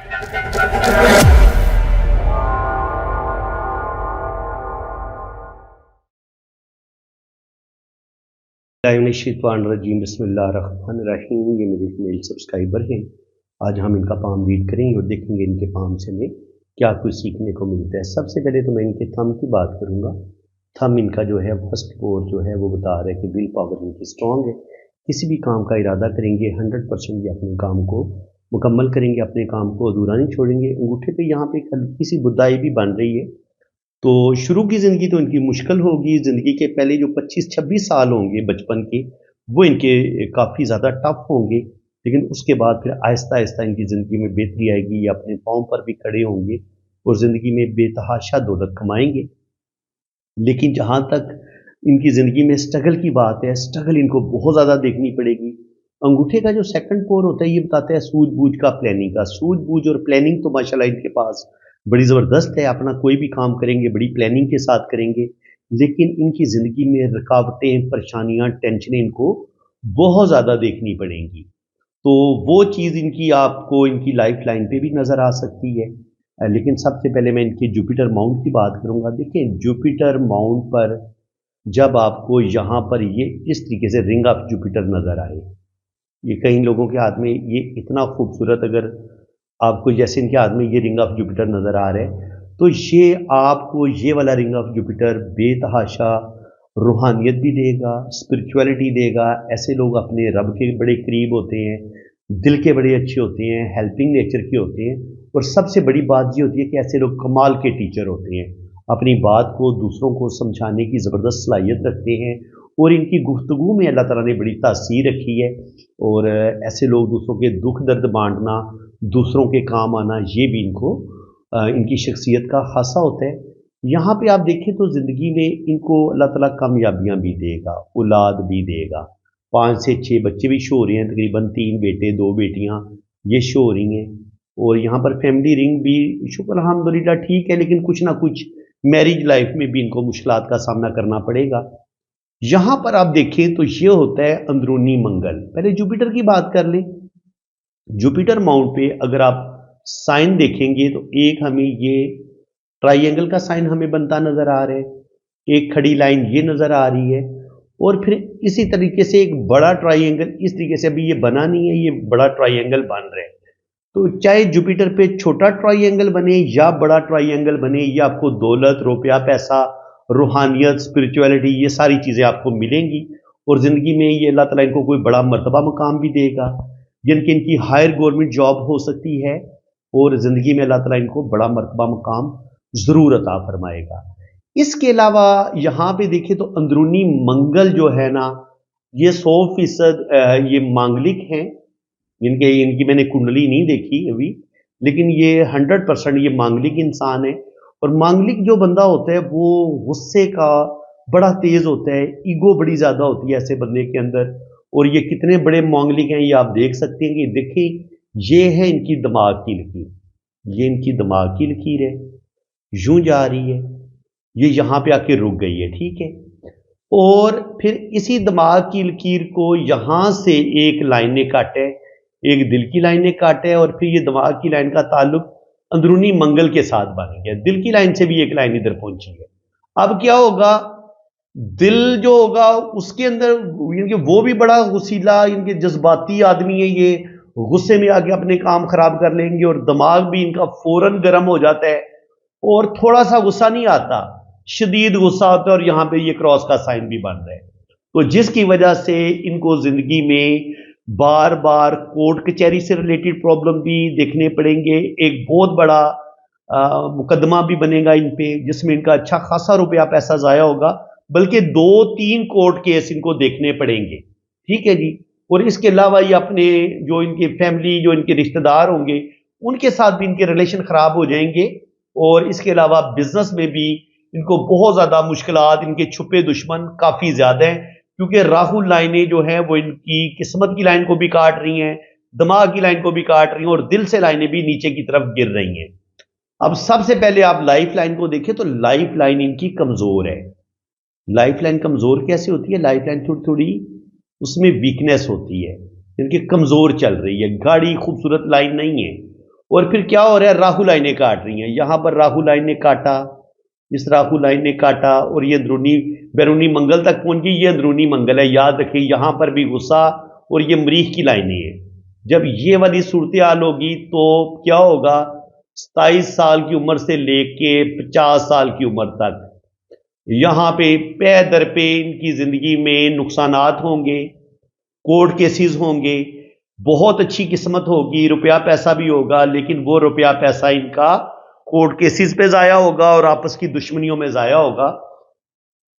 रजीम बिस्मिल्लाहिर्रहमानिर्रहीम। ये मेरे मेल सब्सक्राइबर हैं। आज हम इनका पाम रीड करेंगे और देखेंगे इनके पाम से हमें क्या कुछ सीखने को मिलता है। सबसे पहले तो मैं इनके थंब की बात करूंगा। थंब इनका जो है फर्स्ट फोर जो है वो बता रहा है कि विल पावर इनकी स्ट्रांग है। किसी भी काम का इरादा करेंगे 100% ये अपने काम को मुकम्मल करेंगे, अपने काम को अधूरा नहीं छोड़ेंगे। अंगूठे पे यहाँ पे एक हल्की सी बुदाई भी बन रही है। तो शुरू की ज़िंदगी तो इनकी मुश्किल होगी। ज़िंदगी के पहले जो 25-26 साल होंगे बचपन के, वो इनके काफ़ी ज़्यादा टफ होंगे, लेकिन उसके बाद फिर आहिस्ता आहिस्ता इनकी ज़िंदगी में बेहतरी आएगी। ये अपने पाँव पर भी खड़े होंगे और ज़िंदगी में बेतहाशा दौलत कमाएंगे। लेकिन जहाँ तक इनकी ज़िंदगी में स्ट्रगल की बात है, स्ट्रगल इनको बहुत ज़्यादा देखनी पड़ेगी। अंगूठे का जो सेकंड पोर होता है ये बताता है सूझबूझ का, प्लानिंग का। सूझबूझ और प्लानिंग तो माशाल्लाह इनके पास बड़ी ज़बरदस्त है। अपना कोई भी काम करेंगे बड़ी प्लानिंग के साथ करेंगे, लेकिन इनकी ज़िंदगी में रुकावटें, परेशानियां, टेंशनें इनको बहुत ज़्यादा देखनी पड़ेंगी। तो वो चीज़ इनकी आपको इनकी लाइफ लाइन पे भी नज़र आ सकती है। लेकिन सबसे पहले मैं इनके जुपिटर माउंट की बात करूंगा। देखिए जुपिटर माउंट पर जब आपको यहाँ पर ये इस तरीके से रिंग ऑफ जुपिटर नज़र आए, ये कई लोगों के हाथ में ये इतना खूबसूरत, अगर आपको जैसे इनके हाथ में ये रिंग ऑफ जुपिटर नज़र आ रहा है, तो ये आपको ये वाला रिंग ऑफ जुपिटर बेतहाशा रूहानियत भी देगा, स्पिरिचुअलिटी देगा। ऐसे लोग अपने रब के बड़े करीब होते हैं, दिल के बड़े अच्छे होते हैं, हेल्पिंग नेचर के होते हैं। और सबसे बड़ी बात ये होती है कि ऐसे लोग कमाल के टीचर होते हैं, अपनी बात को दूसरों को समझाने की ज़बरदस्त सलाहियत रखते हैं और इनकी गुफ्तगू में अल्लाह ताला ने बड़ी तासीर रखी है। और ऐसे लोग दूसरों के दुख दर्द बांटना, दूसरों के काम आना, ये भी इनको इनकी शख्सियत का खासा होता है। यहाँ पे आप देखें तो ज़िंदगी में इनको अल्लाह ताला कामयाबियाँ भी देगा, औलाद भी देगा। 5 से 6 बच्चे भी शो हो रहे हैं, तकरीबन 3 बेटे 2 बेटियाँ ये शो हो रही हैं। और यहाँ पर फैमिली रिंग भी शुक्र अल्हम्दुलिल्लाह ठीक है, लेकिन कुछ ना कुछ मैरिज लाइफ में भी इनको मुश्किलात का सामना करना पड़ेगा। यहाँ पर आप देखें तो ये होता है अंदरूनी मंगल। पहले जुपिटर की बात कर लें। जुपिटर माउंट पे अगर आप साइन देखेंगे तो एक हमें ये ट्राइंगल का साइन हमें बनता नजर आ रहा है, एक खड़ी लाइन ये नजर आ रही है, और फिर इसी तरीके से एक बड़ा ट्राइंगल इस तरीके से, अभी ये बना नहीं है, ये बड़ा ट्राइंगल बन रहा है। तो चाहे जुपिटर पे छोटा ट्राइंगल बने या बड़ा ट्राइंगल बने, ये आपको दौलत, रुपया, पैसा, रूहानियत, स्पिरिचुअलिटी, ये सारी चीज़ें आपको मिलेंगी। और ज़िंदगी में ये अल्लाह ताला इनको कोई बड़ा मर्तबा मकाम भी देगा, जिनकी इनकी हायर गवर्नमेंट जॉब हो सकती है, और ज़िंदगी में अल्लाह ताला इनको बड़ा मर्तबा मकाम ज़रूर अता फरमाएगा। इसके अलावा यहाँ पे देखें तो अंदरूनी मंगल जो है ना, ये 100% ये मांगलिक हैं। इनकी मैंने कुंडली नहीं देखी अभी, लेकिन ये 100% ये मांगलिक इंसान है। और मांगलिक जो बंदा होता है वो गुस्से का बड़ा तेज होता है, ईगो बड़ी ज्यादा होती है ऐसे बंदे के अंदर। और ये कितने बड़े मांगलिक हैं ये आप देख सकते हैं कि देखिए ये है इनकी दिमाग की लकीर, ये इनकी दिमाग की लकीर है, यूं जा रही है, ये यहां पे आके रुक गई है, ठीक है। और फिर इसी दिमाग की लकीर को यहां से एक लाइन ने काटा है, एक दिल की लाइन ने काटा है, और फिर ये दिमाग की लाइन का ताल्लुक अंदरूनी मंगल के साथ बन गया। दिल की लाइन से भी एक लाइन इधर पहुंची है। अब क्या होगा, दिल जो होगा उसके अंदर इनके वो भी बड़ा गुस्सीला, इनके जज्बाती आदमी है, ये गुस्से में आके अपने काम खराब कर लेंगे। और दिमाग भी इनका फौरन गर्म हो जाता है, और थोड़ा सा गुस्सा नहीं आता, शदीद गुस्सा होता है। और यहां पे ये क्रॉस का साइन भी बन रहा है, तो जिसकी वजह से इनको जिंदगी में बार बार कोर्ट कचहरी से रिलेटेड प्रॉब्लम भी देखने पड़ेंगे। एक बहुत बड़ा मुकदमा भी बनेगा इन पे, जिसमें इनका अच्छा खासा रुपया पैसा जाया होगा, बल्कि 2-3 कोर्ट केस इनको देखने पड़ेंगे, ठीक है जी। और इसके अलावा ये अपने जो इनके फैमिली, जो इनके रिश्तेदार होंगे, उनके साथ भी इनके रिलेशन खराब हो जाएंगे। और इसके अलावा बिजनेस में भी इनको बहुत ज्यादा मुश्किलात, इनके छुपे दुश्मन काफी ज्यादा हैं, क्योंकि राहु लाइनें जो हैं वो इनकी किस्मत की लाइन को भी काट रही हैं, दिमाग की लाइन को भी काट रही हैं, और दिल से लाइनें भी नीचे की तरफ गिर रही हैं। अब सबसे पहले आप लाइफ लाइन को देखें तो लाइफ लाइन इनकी कमजोर है। लाइफ लाइन कमजोर कैसे होती है, लाइफ लाइन थोड़ी थोड़ी उसमें वीकनेस होती है, इनकी कमजोर चल रही है, गाढ़ी खूबसूरत लाइन नहीं है। اور پھر کیا ہو رہا ہے، راہو لائنیں کاٹ رہی ہیں، یہاں پر راہو لائن نے کاٹا، اس راہو لائن نے کاٹا اور یہ اندرونی بیرونی منگل تک پہنچ گئی، یہ اندرونی منگل ہے، یاد رکھیں یہاں پر بھی غصہ اور یہ مریخ کی لائنیں ہیں۔ جب یہ والی صورتحال ہوگی تو کیا ہوگا، 27 سال کی عمر سے لے کے 50 سال کی عمر تک یہاں پہ در پہ ان کی زندگی میں نقصانات ہوں گے، کورٹ کیسز ہوں گے، بہت اچھی قسمت ہوگی، روپیہ پیسہ بھی ہوگا، لیکن وہ روپیہ پیسہ ان کا کورٹ کیسز پہ ضائع ہوگا اور آپس کی دشمنیوں میں ضائع ہوگا،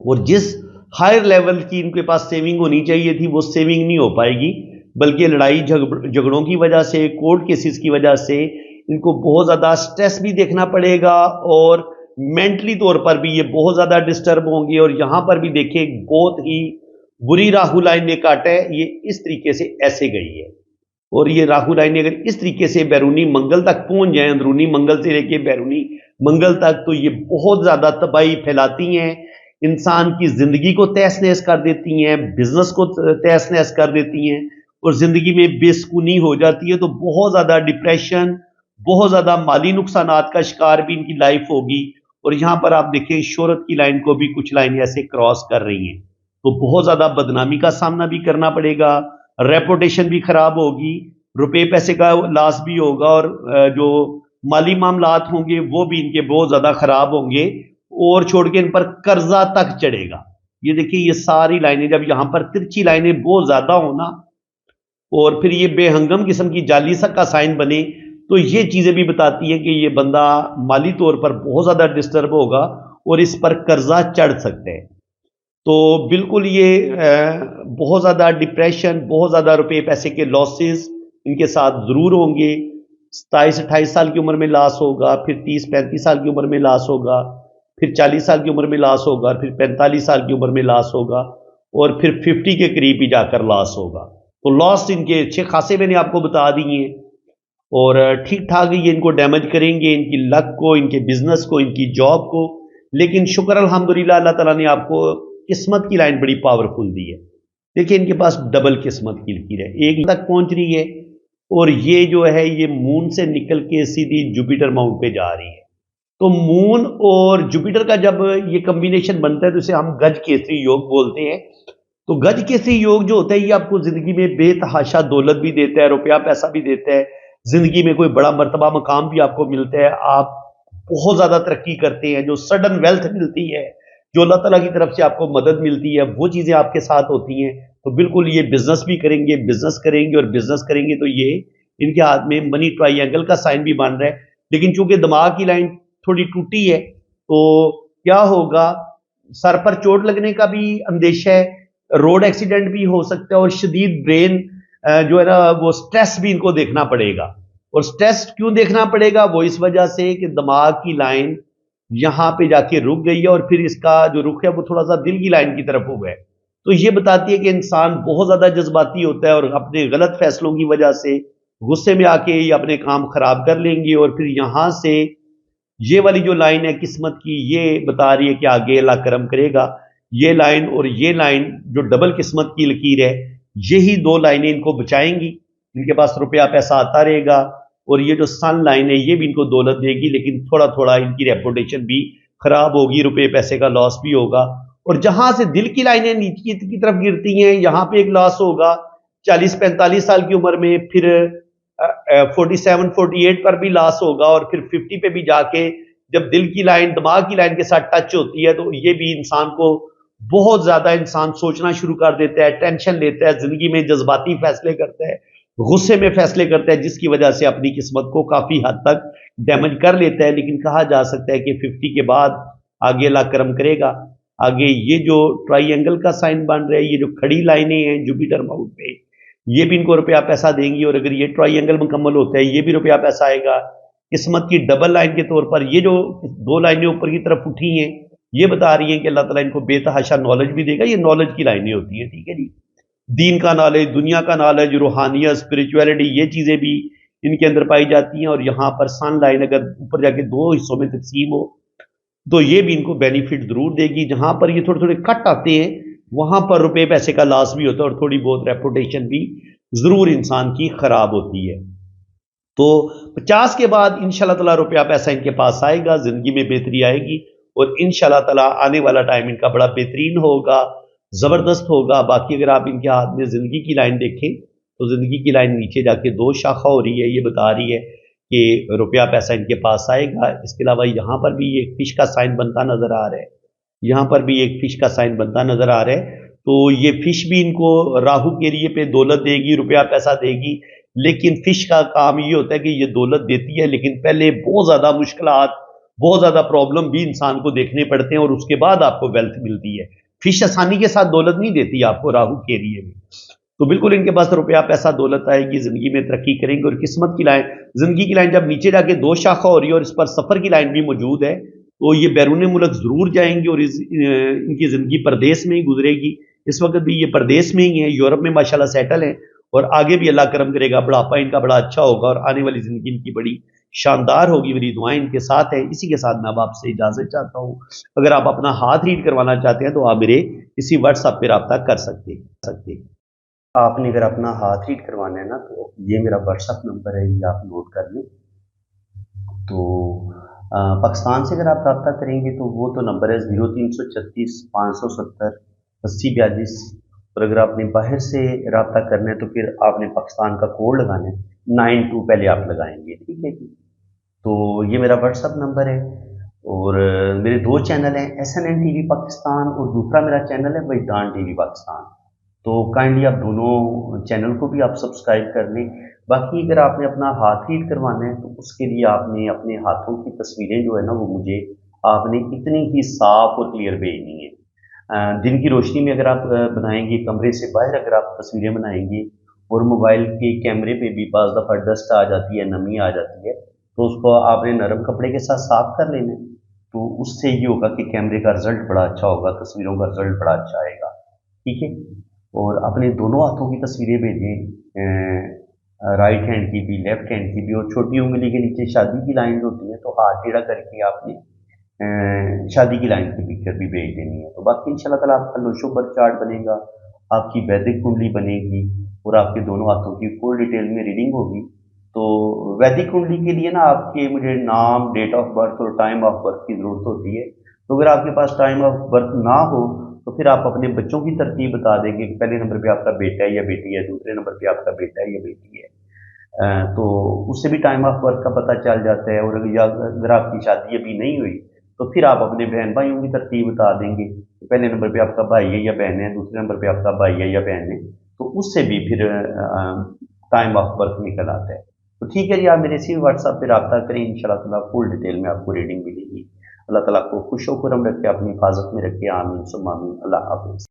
اور جس ہائر لیول کی ان کے پاس سیونگ ہونی چاہیے تھی وہ سیونگ نہیں ہو پائے گی، بلکہ لڑائی جھگڑوں کی وجہ سے، کورٹ کیسز کی وجہ سے ان کو بہت زیادہ سٹریس بھی دیکھنا پڑے گا، اور مینٹلی طور پر بھی یہ بہت زیادہ ڈسٹرب ہوں گے۔ اور یہاں پر بھی دیکھیں بہت ہی بری راہو لائن نے کاٹا ہے، یہ اس طریقے سے ایسے گئی ہے، اور یہ راہو لائن اگر اس طریقے سے بیرونی منگل تک پہنچ جائیں، اندرونی منگل سے لے کے بیرونی منگل تک، تو یہ بہت زیادہ تباہی پھیلاتی ہیں، انسان کی زندگی کو تہس نہس کر دیتی ہیں، بزنس کو تہس نہس کر دیتی ہیں، اور زندگی میں بے سکونی ہو جاتی ہے، تو بہت زیادہ ڈپریشن، بہت زیادہ مالی نقصانات کا شکار بھی ان کی لائف ہوگی۔ اور یہاں پر آپ دیکھیں شہرت کی لائن کو بھی کچھ لائنیں ایسے کراس کر رہی ہیں، تو بہت زیادہ بدنامی کا سامنا بھی کرنا پڑے گا، ریپوٹیشن بھی خراب ہوگی، روپے پیسے کا لاس بھی ہوگا، اور جو مالی معاملات ہوں گے وہ بھی ان کے بہت زیادہ خراب ہوں گے، اور چھوڑ کے ان پر قرضہ تک چڑھے گا۔ یہ دیکھیں یہ ساری لائنیں جب یہاں پر ترچھی لائنیں بہت زیادہ ہونا اور پھر یہ بے ہنگم قسم کی جعلی سک کا سائن بنے، تو یہ چیزیں بھی بتاتی ہیں کہ یہ بندہ مالی طور پر بہت زیادہ ڈسٹرب ہوگا اور اس پر قرضہ چڑھ سکتے ہیں۔ تو بالکل یہ بہت زیادہ ڈپریشن، بہت زیادہ روپے پیسے کے لاسز ان کے ساتھ ضرور ہوں گے۔ 27-28 سال کی عمر میں لاس ہوگا، پھر 30-35 سال کی عمر میں لاس ہوگا، پھر 40 سال کی عمر میں لاس ہوگا، پھر 45 سال کی عمر میں لاس ہوگا، اور پھر 50 کے قریب ہی جا کر لاس ہوگا۔ تو لاس ان کے اچھے خاصے میں نے آپ کو بتا دیے ہیں، اور ٹھیک ٹھاک یہ ان کو ڈیمیج کریں گے، ان کی لک کو، ان کے بزنس کو، ان کی جاب کو، لیکن شکر الحمدللہ اللہ تعالیٰ نے آپ کو قسمت کی لائن بڑی پاورفل دی ہے۔ دیکھیں ان کے پاس ڈبل قسمت کی لکیر ہے، ایک تک پہنچ رہی ہے، اور یہ جو ہے یہ مون سے نکل کے سیدھی جوپیٹر ماؤنٹ پہ جا رہی ہے۔ تو مون اور جوپیٹر کا جب یہ کمبینیشن بنتا ہے تو اسے ہم گج کیسری یوگ بولتے ہیں۔ تو گج کیسری یوگ جو ہوتا ہے یہ آپ کو زندگی میں بے تحاشا دولت بھی دیتا ہے، روپیہ پیسہ بھی دیتا ہے، زندگی میں کوئی بڑا مرتبہ مقام بھی آپ کو ملتا ہے، آپ بہت زیادہ ترقی کرتے ہیں، جو سڈن ویلتھ ملتی ہے، جو اللہ تعالیٰ کی طرف سے آپ کو مدد ملتی ہے، وہ چیزیں آپ کے ساتھ ہوتی ہیں۔ تو بالکل یہ بزنس بھی کریں گے، بزنس کریں گے، اور بزنس کریں گے تو یہ ان کے ہاتھ میں منی ٹرائی اینگل کا سائن بھی بن رہا ہے، لیکن چونکہ دماغ کی لائن تھوڑی ٹوٹی ہے تو کیا ہوگا، سر پر چوٹ لگنے کا بھی اندیشہ ہے، روڈ ایکسیڈنٹ بھی ہو سکتا ہے، اور شدید برین جو ہے نا وہ سٹریس بھی ان کو دیکھنا پڑے گا۔ اور سٹریس کیوں دیکھنا پڑے گا، وہ اس وجہ سے کہ دماغ کی لائن یہاں پہ جا کے رک گئی ہے، اور پھر اس کا جو رخ ہے وہ تھوڑا سا دل کی لائن کی طرف ہو گیا ہے۔ تو یہ بتاتی ہے کہ انسان بہت زیادہ جذباتی ہوتا ہے، اور اپنے غلط فیصلوں کی وجہ سے غصے میں آ کے یہ اپنے کام خراب کر لیں گے، اور پھر یہاں سے یہ والی جو لائن ہے قسمت کی یہ بتا رہی ہے کہ آگے اللہ کرم کرے گا۔ یہ لائن اور یہ لائن جو ڈبل قسمت کی لکیر ہے، یہی دو لائنیں ان کو بچائیں گی، ان کے پاس روپیہ پیسہ آتا رہے گا، اور یہ جو سن لائن ہے یہ بھی ان کو دولت دے گی، لیکن تھوڑا تھوڑا ان کی ریپوٹیشن بھی خراب ہوگی، روپے پیسے کا لاس بھی ہوگا۔ اور جہاں سے دل کی لائنیں نیچے کی طرف گرتی ہیں یہاں پہ ایک لاس ہوگا 40-45 سال کی عمر میں، پھر 47-48 پر بھی لاس ہوگا، اور پھر 50 پہ بھی جا کے جب دل کی لائن دماغ کی لائن کے ساتھ ٹچ ہوتی ہے تو یہ بھی انسان کو بہت زیادہ انسان سوچنا شروع کر دیتا ہے، ٹینشن لیتا ہے، زندگی میں جذباتی فیصلے کرتا ہے، غصے میں فیصلے کرتا ہے، جس کی وجہ سے اپنی قسمت کو کافی حد تک ڈیمیج کر لیتا ہے۔ لیکن کہا جا سکتا ہے کہ 50 کے بعد آگے اللہ کرم کرے گا۔ آگے یہ جو ٹرائی اینگل کا سائن بن رہا ہے، یہ جو کھڑی لائنیں ہیں جوپیٹر ماؤنٹ پہ، یہ بھی ان کو روپیہ پیسہ دیں گی، اور اگر یہ ٹرائی اینگل مکمل ہوتا ہے یہ بھی روپیہ پیسہ آئے گا۔ قسمت کی ڈبل لائن کے طور پر یہ جو دو لائنیں اوپر کی طرف اٹھی ہیں یہ بتا رہی ہیں کہ اللہ تعالیٰ ان کو بے تحاشا نالج بھی دے گا۔ یہ نالج کی لائنیں ہوتی ہیں، ٹھیک ہے جی، دین کا نالج، دنیا کا نالج، روحانیت، اسپرچویلٹی، یہ چیزیں بھی ان کے اندر پائی جاتی ہیں۔ اور یہاں پر سن لائن اگر اوپر جا کے دو حصوں میں تقسیم ہو تو یہ بھی ان کو بینیفٹ ضرور دے گی۔ جہاں پر یہ تھوڑے تھوڑے کٹ آتے ہیں وہاں پر روپے پیسے کا لاس بھی ہوتا ہے، اور تھوڑی بہت ریپوٹیشن بھی ضرور انسان کی خراب ہوتی ہے۔ तो 50 के बाद इंशाल्लाह ताला रुपया पैसा इनके पास आएगा, जिंदगी में बेहतरी आएगी और इंशाल्लाह ताला आने वाला टाइम इनका बड़ा बेहतरीन होगा, जबरदस्त होगा। बाकी अगर आप इनके हाथ में जिंदगी की लाइन देखें तो जिंदगी की लाइन नीचे जाके 2 शाखा हो रही है, ये बता रही है कि रुपया पैसा इनके पास आएगा। इसके अलावा यहाँ पर भी एक फिश का साइन बनता नजर आ रहा है, यहाँ पर भी एक फिश का साइन बनता नजर आ रहा है। तो ये फिश भी इनको राहु के एरिए पे दौलत देगी, रुपया पैसा देगी। लेकिन फिश का काम ये होता है कि ये दौलत देती है, लेकिन पहले बहुत ज्यादा मुश्किलात, बहुत ज्यादा प्रॉब्लम भी इंसान को देखने पड़ते हैं और उसके बाद आपको वेल्थ मिलती है। फिश आसानी के साथ दौलत नहीं देती आपको राहु के एरिए में। तो बिल्कुल इनके पास रुपया पैसा दौलत आएगी, जिंदगी में तरक्की करेंगे। और किस्मत की लाइन, जिंदगी की लाइन जब नीचे जाके 2 शाखा हो रही है और इस पर सफर की लाइन भी मौजूद है, तो ये बैरून मुल्क जरूर जाएंगे और इनकी जिंदगी परदेश में ही गुजरेगी। इस वक्त भी ये परदेश में ही है, यूरोप में माशाल्लाह सेटल है और आगे भी अल्लाह करम करेगा, बुढ़ापा इनका बड़ा अच्छा होगा और आने वाली जिंदगी इनकी बड़ी शानदार होगी। मेरी दुआएं इनके साथ है। इसी के साथ मैं अब आपसे इजाजत चाहता हूँ। अगर आप अपना हाथ रीड करवाना चाहते हैं तो आप मेरे इसी व्हाट्सएप पे रब्ता कर सकते हैं। आपने अगर अपना हाथ रीड करवाना है ना, तो ये मेरा व्हाट्सएप नंबर है, ये आप नोट कर लें। तो पाकिस्तान से अगर आप रब्ता करेंगे तो वो तो नंबर है 0336 570 8042। और अगर आपने बाहर से रब्ता करना है तो फिर आपने पाकिस्तान का कोड लगाना है, 92 पहले आप लगाएंगे, ठीक है जी। तो ये मेरा व्हाट्सएप नंबर है। और मेरे 2 चैनल हैं, SNN TV पाकिस्तान और दूसरा मेरा चैनल है वजदान TV पाकिस्तान। तो काइंडली आप दोनों चैनल को भी आप सब्सक्राइब कर लें। बाकी अगर आपने अपना हाथ रीड करवाना है तो उसके लिए आपने अपने हाथों की तस्वीरें जो है ना, वो मुझे आपने इतनी ही साफ और क्लियर भेजनी है। दिन की रोशनी में अगर आप बनाएंगे, कमरे से बाहर अगर आप तस्वीरें बनाएंगे और मोबाइल के कैमरे पे भी बाज़ दफ़ा डस्ट आ जाती है, नमी आ जाती है, तो उसको आपने नरम कपड़े के साथ साफ कर लेना है। तो उससे ये होगा कि कैमरे का रिजल्ट बड़ा अच्छा होगा, तस्वीरों का रिजल्ट बड़ा अच्छा आएगा, ठीक है। और अपने दोनों हाथों की तस्वीरें भेजें, राइट हैंड की भी, लेफ्ट हैंड की भी। और छोटी उंगली के नीचे शादी की लाइन होती है, तो हाथ टेढ़ा करके आपने शादी की लाइन की पिक्चर भी भेज देनी है। तो बाकी इंशाल्लाह ताला आपका लोशो बर्थ चार्ट बनेगा, आपकी वैदिक कुंडली बनेगी और आपके दोनों हाथों की फुल डिटेल में रीडिंग होगी। तो वैदिक कुंडली के लिए ना आपके मुझे नाम, डेट ऑफ बर्थ और टाइम ऑफ बर्थ की ज़रूरत होती है। तो अगर आपके पास टाइम ऑफ बर्थ ना हो तो फिर आप अपने बच्चों की तरतीब बता देंगे कि पहले नंबर पे आपका बेटा है या बेटी है, दूसरे नंबर पे आपका बेटा है या बेटी है। तो उससे भी टाइम ऑफ बर्थ का पता चल जाता है। और अगर आपकी शादी अभी नहीं हुई तो फिर आप अपने बहन भाइयों की तरतीब बता देंगे कि पहले नंबर पे आपका भाई है या बहन है, दूसरे नंबर पे आपका भाई है या बहन है। तो उससे भी फिर टाइम ऑफ बर्थ निकल आता है। तो ठीक है जी, आप मेरे इसी व्हाट्सएप पे रब्ता करें, इंशाल्लाह ताला फुल डिटेल में आपको रीडिंग मिलेगी। अल्लाह ताला आपको खुश व खुर्रम रखे, अपनी हिफाजत में रखे। आमीन सुम्मा आमीन। अल्लाह हाफ़िज़।